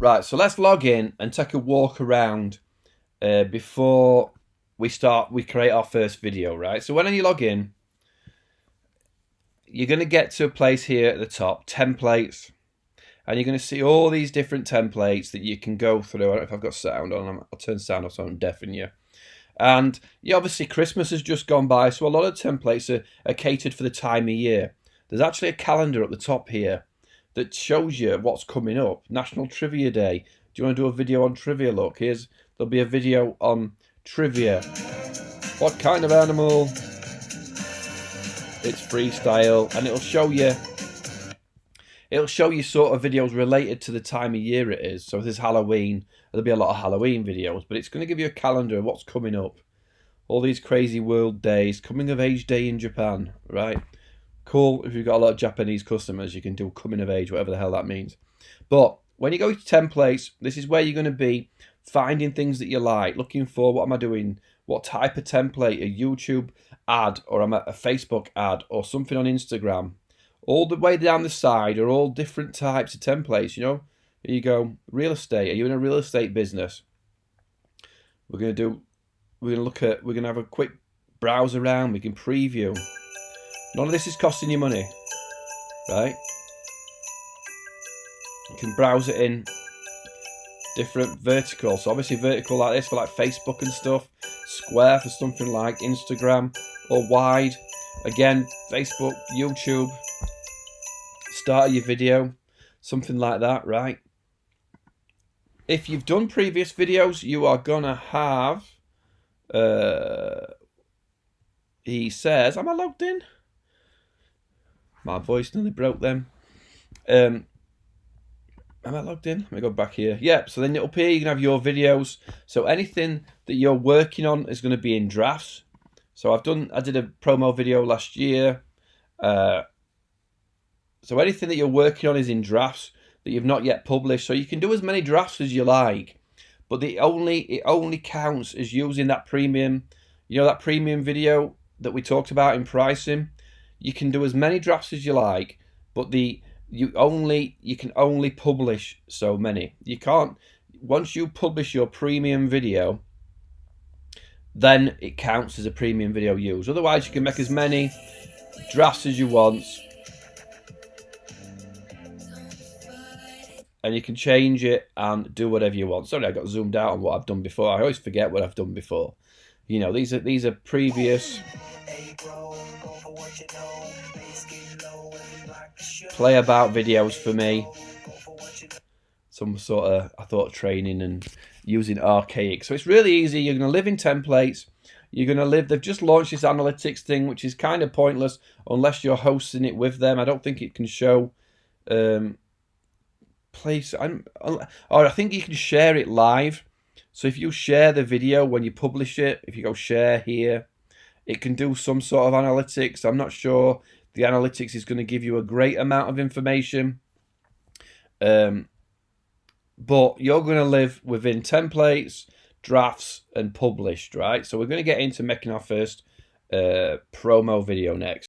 Right, so let's log in and take a walk around before we create our first video, right? So when you log in, you're going to get to a place here at the top, templates, and you're going to see all these different templates that you can go through. I don't know if I've got sound on. I'll turn sound off so I don't deafen you. And obviously Christmas has just gone by, so a lot of templates are catered for the time of year. There's actually a calendar at the top here that shows you what's coming up. National Trivia Day. Do you want to do a video on trivia? Look, there'll be a video on trivia. What kind of animal? It's freestyle, and it'll show you sort of videos related to the time of year it is. So if there's Halloween, there'll be a lot of Halloween videos, but it's going to give you a calendar of what's coming up. All these crazy world days, coming of age day in Japan, right? Cool. If you've got a lot of Japanese customers, you can do coming of age, whatever the hell that means. But when you go to templates, this is where you're going to be finding things that you like, looking for what am I doing, what type of template, a YouTube ad or a Facebook ad or something on Instagram. All the way down the side are all different types of templates, you know. Here you go, real estate. Are you in a real estate business? We're going to have a quick browse around. We can preview. None of this is costing you money, right? You can browse it in different verticals. So obviously vertical like this for like Facebook and stuff. Square for something like Instagram, or wide. Again, Facebook, YouTube. Start of your video, something like that, right? If you've done previous videos, you are gonna have. He says, "Am I logged in?" My voice nearly broke then. Am I logged in? Let me go back here. Yep, so then up here you can have your videos. So anything that you're working on is going to be in drafts. So I did a promo video last year. So anything that you're working on is in drafts that you've not yet published. So you can do as many drafts as you like. But it only counts as using that premium, that premium video that we talked about in pricing. You can do as many drafts as you like, but you can only publish so many. You can't, once you publish your premium video, then it counts as a premium video used. Otherwise, you can make as many drafts as you want, and you can change it and do whatever you want. Sorry, I got zoomed out on what I've done before. I always forget what I've done before. These are previous play about videos for me. Some sort of, I thought, training and using archaic. So it's really easy. You're going to live in templates. They've just launched this analytics thing, which is kind of pointless unless you're hosting it with them. I don't think it can show place. I think you can share it live. So if you share the video when you publish it, if you go share here, it can do some sort of analytics. I'm not sure the analytics is going to give you a great amount of information. But you're going to live within templates, drafts, and published, right? So we're going to get into making our first promo video next.